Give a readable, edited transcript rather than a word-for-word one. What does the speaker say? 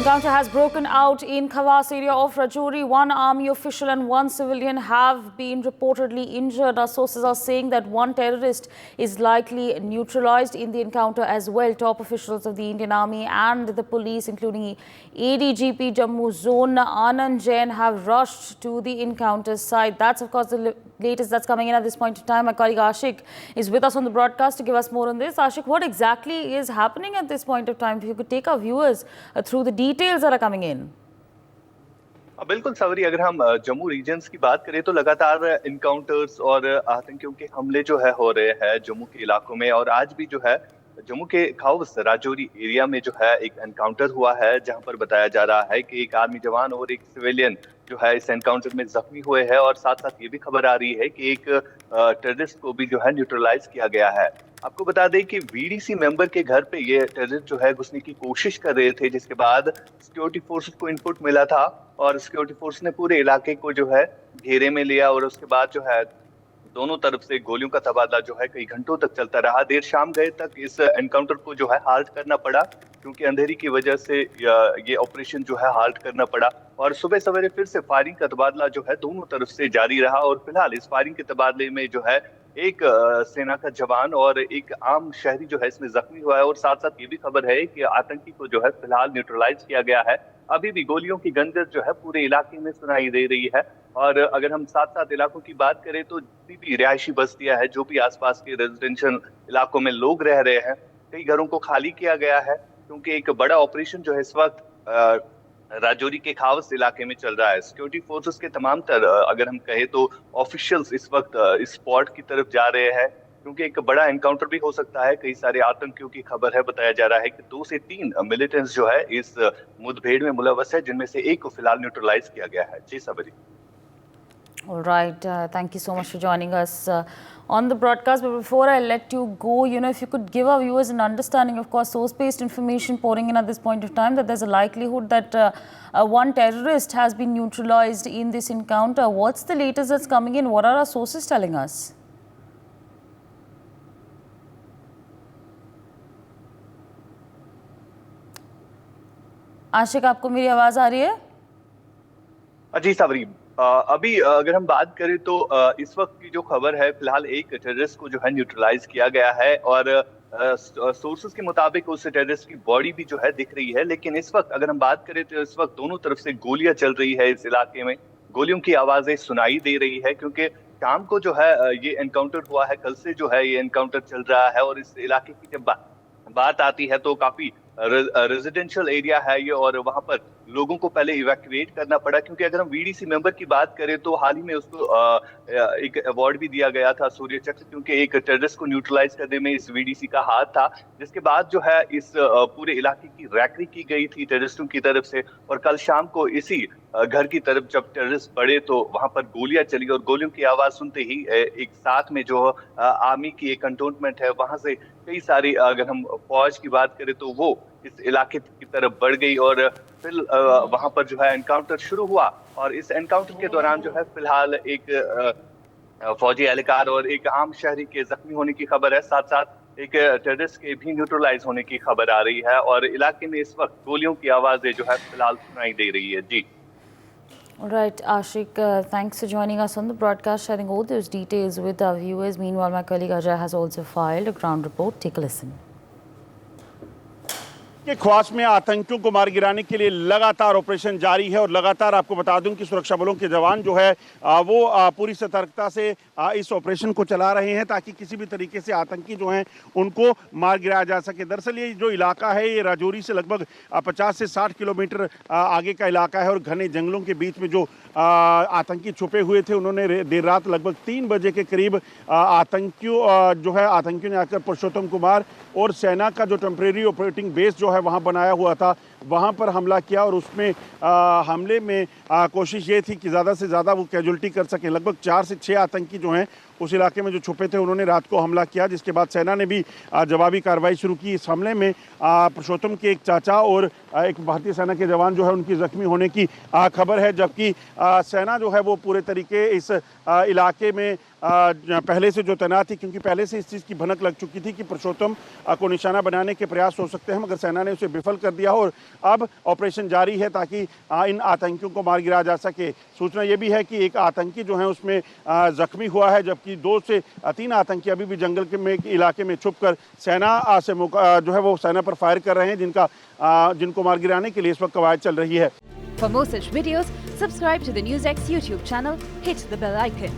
encounter has broken out in Khawas area of Rajouri. One army official and one civilian have been reportedly injured. Our sources are saying that one terrorist is likely neutralized in the encounter as well. Top officials of the Indian Army and the police, including ADGP Jammu Zone Anand Jain, have rushed to the encounter site. That's, of course, the latest that's coming in at this point in time. My colleague Ashik is with us on the broadcast to give us more on this. Ashik, what exactly is happening at this point of time? If you could take our viewers through the details that are coming in. बिल्कुल सवरी, अगर हम Jammu regions की बात करें तो लगातार encounters और आतंकियों के हमले जो है हो रहे हैं जम्मू के इलाकों में। और आज भी जो है जम्मू के खाउस राजौरी एरिया में जो है एक एनकाउंटर हुआ है, जहां पर बताया जा रहा है कि एक आर्मी जवान और एक सिविलियन जो है इस एनकाउंटर में जख्मी हुए हैं। और साथ साथ ये भी खबर आ रही है कि एक टेररिस्ट को भी जो है न्यूट्रलाइज किया गया है। आपको बता दें कि वीडीसी मेंबर के घर पे ये टेररिस्ट जो है घुसने की कोशिश कर रहे थे, जिसके बाद सिक्योरिटी फोर्सेस को इनपुट मिला था और सिक्योरिटी फोर्स ने पूरे इलाके को जो है घेरे में लिया। और उसके बाद जो है दोनों तरफ से गोलियों का तबादला जो है कई घंटों तक चलता रहा। देर शाम गए तक इस एनकाउंटर को जो है हाल्ट करना पड़ा, क्योंकि अंधेरी की वजह से ये ऑपरेशन जो है हाल्ट करना पड़ा। और सुबह सवेरे फिर से फायरिंग का तबादला जो है दोनों तरफ से जारी रहा। और फिलहाल इस फायरिंग के तबादले में जो है एक सेना का जवान और एक आम शहरी जो है इसमें जख्मी हुआ है। और साथ साथ ये भी खबर है कि आतंकी को जो है फिलहाल न्यूट्रलाइज किया गया है। अभी भी गोलियों की गंजत जो है पूरे इलाके में सुनाई दे रही है। और अगर हम साथ साथ इलाकों की बात करें तो जितनी भी रिहायशी बस्तियां हैं, जो भी आसपास के रेजिडेंशियल इलाकों में लोग रह रहे हैं, कई घरों को खाली किया गया है, क्योंकि एक बड़ा ऑपरेशन जो है इस वक्त राजौरी के खावस इलाके में चल रहा है। सिक्योरिटी फोर्सेस के तमाम अगर हम कहें तो ऑफिशियल्स इस वक्त इस स्पॉट की तरफ जा रहे हैं, क्योंकि एक बड़ा एनकाउंटर भी हो सकता है। कई सारे आतंकियों की खबर है, बताया जा रहा है कि 2 से 3 मिलिटेंट्स जो है इस मुठभेड़ में मुलव्वस है, जिनमें से एक को फिलहाल न्यूट्रलाइज किया गया है। जी सबरी। All right, thank you so much for joining us on the broadcast. But before I let you go, if you could give our viewers an understanding, of course, source-based information pouring in at this point of time, that there's a likelihood that one terrorist has been neutralized in this encounter. What's the latest that's coming in? What are our sources telling us? आशिक, आपको मेरी आवाज आ रही है? जी सावरी, अभी अगर हम बात करें तो इस वक्त की जो खबर है, फिलहाल एक टेररिस्ट को जो है न्यूट्रलाइज किया गया है। और सोर्सेज के मुताबिक उस टेररिस्ट की बॉडी भी जो है दिख रही है। लेकिन इस वक्त अगर हम बात करें तो इस वक्त दोनों तरफ से गोलियां चल रही है। इस इलाके में गोलियों की आवाजें सुनाई दे रही है, क्योंकि शाम को जो है ये एनकाउंटर हुआ है, कल से जो है ये एनकाउंटर चल रहा है। और इस इलाके की जब बात आती है तो काफी रेजिडेंशियल एरिया है ये, और वहां पर लोगों को पहले इवैक्यूएट करना पड़ा। क्योंकि अगर हम वीडीसी मेंबर की बात करें तो हाल ही में उसको एक अवार्ड भी दिया गया था, सूर्य चक्र, क्योंकि एक टेररिस्ट को न्यूट्रलाइज करने में इस वीडीसी का हाथ था। जिसके बाद जो है इस पूरे इलाके की रैकरी की गई थी टेररिस्टों की तरफ से। और कल शाम को इसी घर की तरफ जब टेररिस्ट बढ़े तो वहां पर गोलियां चली। और गोलियों की आवाज सुनते ही एक साथ में जो आर्मी की एक कंटोनमेंट है, वहां से कई सारी, अगर हम फौज की बात करें तो वो इस इलाके की तरफ बढ़ गई। और फिर वहां पर जो है एनकाउंटर शुरू हुआ। और इस एनकाउंटर के दौरान जो है फिलहाल एक फौजी एहलकार और एक आम शहरी के जख्मी होने की खबर है। साथ साथ एक टेररिस्ट के भी न्यूट्रलाइज होने की खबर आ रही है। और इलाके में इस वक्त गोलियों की आवाजें जो है फिलहाल सुनाई दे रही है। जी। All right, Ashik, thanks for joining us on the broadcast, sharing all those details with our viewers. Meanwhile, my colleague Ajay has also filed a ground report. Take a listen. कि ख्वास में आतंकियों को मार गिराने के लिए लगातार ऑपरेशन जारी है। और लगातार आपको बता दूं कि सुरक्षा बलों के जवान जो है वो पूरी सतर्कता से इस ऑपरेशन को चला रहे हैं, ताकि किसी भी तरीके से आतंकी जो हैं उनको मार गिराया जा सके। दरअसल ये जो इलाका है ये राजौरी से लगभग 50 से 60 किलोमीटर आगे का इलाका है। और घने जंगलों के बीच में जो आतंकी छुपे हुए थे, उन्होंने देर रात लगभग 3 बजे के करीब आतंकियों ने आकर पुरुषोत्तम कुमार और सेना का जो टेम्परेरी ऑपरेटिंग बेस जो है वहाँ बनाया हुआ था, वहाँ पर हमला किया। और उसमें हमले में कोशिश ये थी कि ज़्यादा से ज़्यादा वो कैजुअल्टी कर सकें। लगभग 4 से 6 आतंकी जो हैं उस इलाके में जो छुपे थे, उन्होंने रात को हमला किया, जिसके बाद सेना ने भी जवाबी कार्रवाई शुरू की। इस हमले में पुरुषोत्तम के एक चाचा और एक भारतीय सेना के जवान जो है उनकी जख्मी होने की खबर है। जबकि सेना जो है वो पूरे तरीके इस इलाके में पहले से जो तैनात थी, क्योंकि पहले से इस चीज़ की भनक लग चुकी थी कि पुरुषोत्तम को निशाना बनाने के प्रयास हो सकते हैं, मगर सेना ने उसे विफल कर दिया। और अब ऑपरेशन जारी है ताकि इन आतंकियों को मार गिराया जा सके। सूचना ये भी है कि एक आतंकी जो है उसमें जख्मी हुआ है, जबकि 2 से 3 आतंकी अभी भी जंगल के इलाके में छुपकर सेना से जो है वो सेना पर फायर कर रहे हैं, जिनको मार गिराने के लिए इस वक्त कवायद चल रही है। For more such videos, subscribe to the NewsX YouTube channel, hit the bell icon.